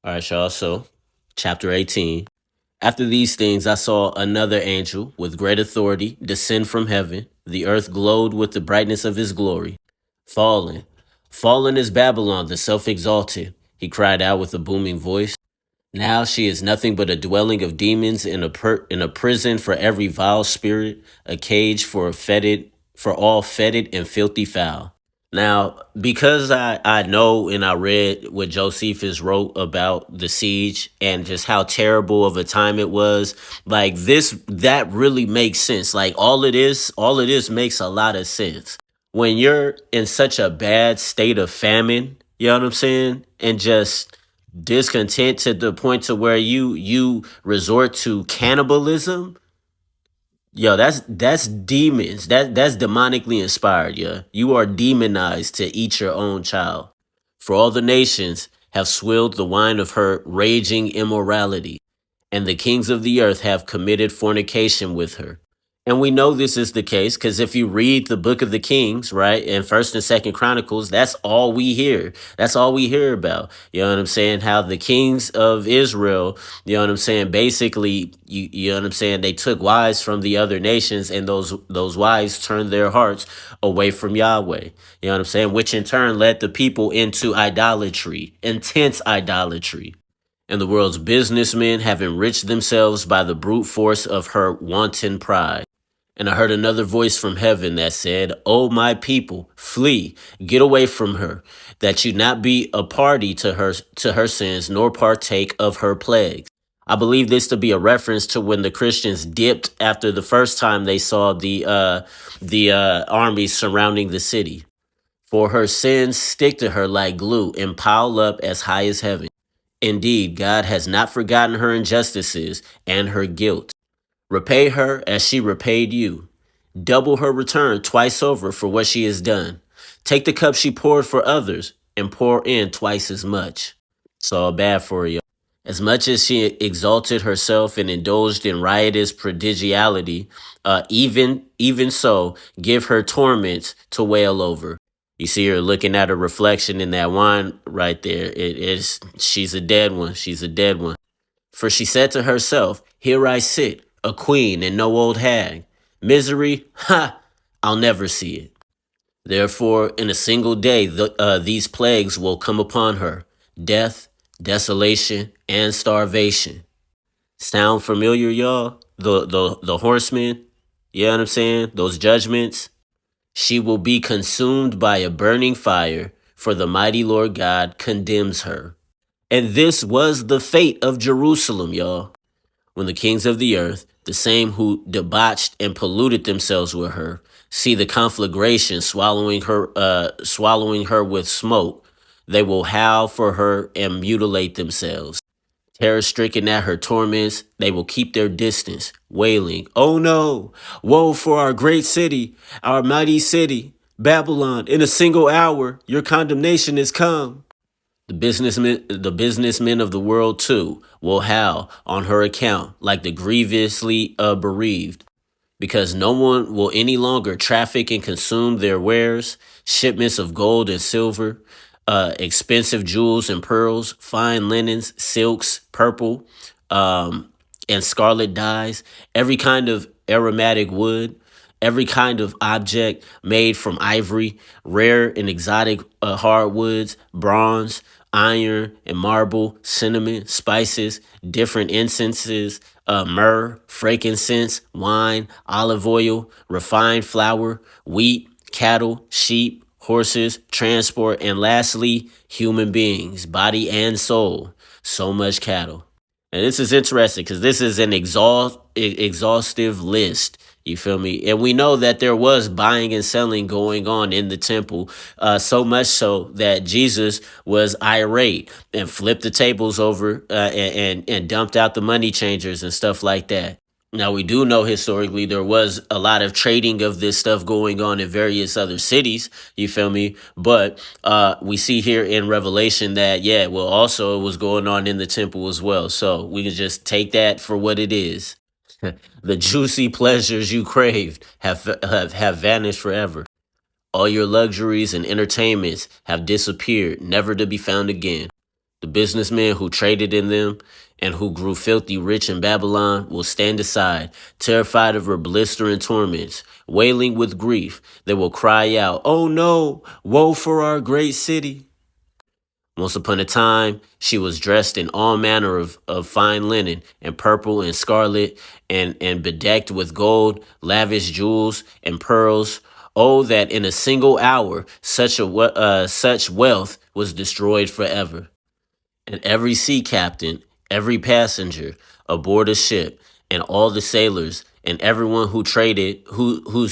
All right, y'all. So, chapter 18. After these things, I saw another angel with great authority descend from heaven. The earth glowed with the brightness of his glory. Fallen, fallen is Babylon, the self exalted, he cried out with a booming voice. Now she is nothing but a dwelling of demons and in a prison for every vile spirit, a cage for all fetid and filthy fowl. Now, because I know and I read what Josephus wrote about the siege and just how terrible of a time it was, like that really makes sense. Like all it is makes a lot of sense. When you're in such a bad state of famine, you know what I'm saying? And just discontent to the point to where you resort to cannibalism. Yo, that's demons. That's demonically inspired, yeah. You are demonized to eat your own child. For all the nations have swilled the wine of her raging immorality, and the kings of the earth have committed fornication with her. And we know this is the case because if you read the book of the Kings, right, in First and Second Chronicles, that's all we hear. That's all we hear about. You know what I'm saying? How the kings of Israel, you know what I'm saying? Basically, you know what I'm saying? They took wives from the other nations, and those wives turned their hearts away from Yahweh. You know what I'm saying? Which in turn led the people into idolatry, intense idolatry. And the world's businessmen have enriched themselves by the brute force of her wanton pride. And I heard another voice from heaven that said, "O my people, flee, get away from her, that you not be a party to her sins, nor partake of her plagues." I believe this to be a reference to when the Christians dipped after the first time they saw the armies surrounding the city. For her sins stick to her like glue and pile up as high as heaven. Indeed, God has not forgotten her injustices and her guilt. Repay her as she repaid you. Double her return twice over for what she has done. Take the cup she poured for others and pour in twice as much. It's all bad for you. As much as she exalted herself and indulged in riotous prodigality, even so, give her torments to wail over. You see her looking at her reflection in that wine right there. It is she's a dead one. She's a dead one. For she said to herself, "Here I sit, a queen and no old hag. Misery, ha! I'll never see it." Therefore, in a single day, these plagues will come upon her: death, desolation, and starvation. Sound familiar, y'all? The horsemen, you know what I'm saying? Those judgments. She will be consumed by a burning fire, for the mighty Lord God condemns her. And this was the fate of Jerusalem, y'all. When the kings of the earth, the same who debauched and polluted themselves with her, see the conflagration swallowing her with smoke, they will howl for her and mutilate themselves. Terror stricken at her torments, they will keep their distance, wailing, "Oh no! Woe for our great city, our mighty city, Babylon! In a single hour, your condemnation is come." The businessmen of the world too will howl on her account like the grievously bereaved, because no one will any longer traffic and consume their wares, shipments of gold and silver, expensive jewels and pearls, fine linens, silks, purple, and scarlet dyes, every kind of aromatic wood, every kind of object made from ivory, rare and exotic hardwoods, bronze, iron and marble, cinnamon, spices, different incenses, myrrh, frankincense, wine, olive oil, refined flour, wheat, cattle, sheep, horses, transport, and lastly, human beings, body and soul. So much cattle. And this is interesting because this is an exhaustive list. You feel me? And we know that there was buying and selling going on in the temple, so much so that Jesus was irate and flipped the tables over and dumped out the money changers and stuff like that. Now, we do know historically there was a lot of trading of this stuff going on in various other cities. You feel me? But we see here in Revelation that, yeah, well, also it was going on in the temple as well. So we can just take that for what it is. The juicy pleasures you craved have vanished forever. All your luxuries and entertainments have disappeared, never to be found again. The businessmen who traded in them and who grew filthy rich in Babylon will stand aside, terrified of her blistering torments, wailing with grief. They will cry out, "Oh no, woe for our great city." Once upon a time, she was dressed in all manner of fine linen, and purple and scarlet, and bedecked with gold, lavish jewels and pearls. Oh, that in a single hour such wealth was destroyed forever. And every sea captain, every passenger aboard a ship, and all the sailors, and everyone whose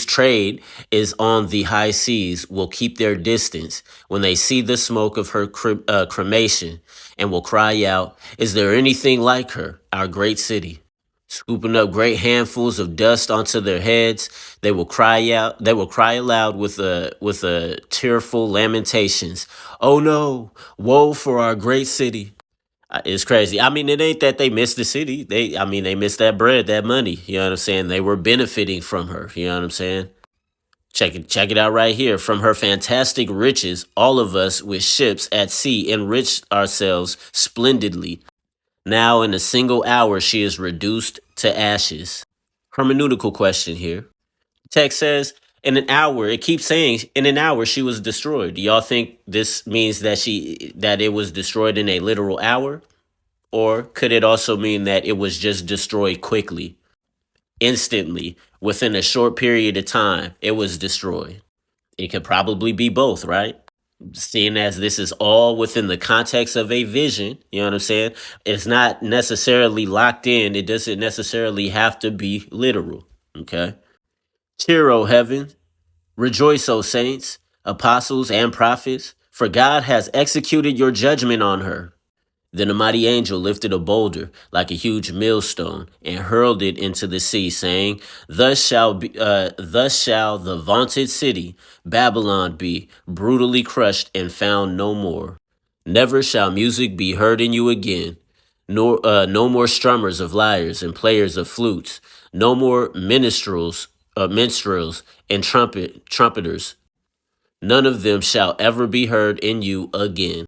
trade is on the high seas will keep their distance when they see the smoke of her cremation, and will cry out, "Is there anything like her, our great city?" Scooping up great handfuls of dust onto their heads, they will cry out. They will cry aloud with a tearful lamentations. "Oh no, woe for our great city!" It's crazy. I mean, it ain't that they missed the city. They missed that bread, that money. You know what I'm saying? They were benefiting from her. You know what I'm saying? Check it out right here. From her fantastic riches, all of us with ships at sea enriched ourselves splendidly. Now, in a single hour, she is reduced to ashes. Hermeneutical question here. Text says, in an hour, it keeps saying in an hour she was destroyed. Do y'all think this means that it was destroyed in a literal hour? Or could it also mean that it was just destroyed quickly, instantly, within a short period of time? It was destroyed. It could probably be both, right? Seeing as this is all within the context of a vision, you know what I'm saying? It's not necessarily locked in. It doesn't necessarily have to be literal. Okay. Cheer, O heaven. Rejoice, O saints, apostles, and prophets, for God has executed your judgment on her. Then a mighty angel lifted a boulder like a huge millstone and hurled it into the sea, saying, thus shall the vaunted city, Babylon, be brutally crushed and found no more. Never shall music be heard in you again, nor no more strummers of lyres and players of flutes, no more minstrels and trumpeters. None of them shall ever be heard in you again.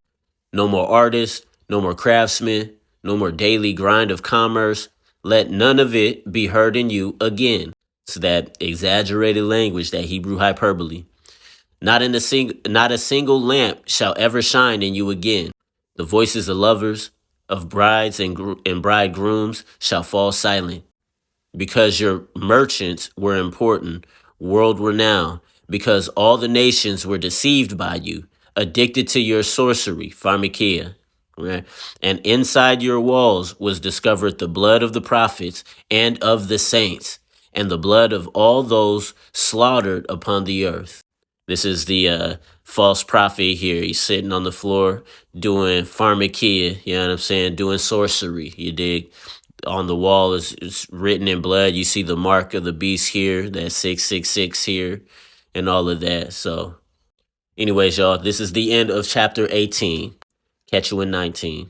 No more artists, no more craftsmen, no more daily grind of commerce. Let none of it be heard in you again. It's that exaggerated language, that Hebrew hyperbole. Not a single lamp shall ever shine in you again. The voices of lovers, of brides and bridegrooms shall fall silent, because your merchants were important, world renowned, because all the nations were deceived by you, addicted to your sorcery, pharmakia. Right? And inside your walls was discovered the blood of the prophets and of the saints, and the blood of all those slaughtered upon the earth. This is the false prophet here. He's sitting on the floor doing pharmakia, you know what I'm saying? Doing sorcery, you dig? On the wall is written in blood. You see the mark of the beast here, that 666 here, and all of that. So, anyways, y'all, this is the end of chapter 18. Catch you in 19.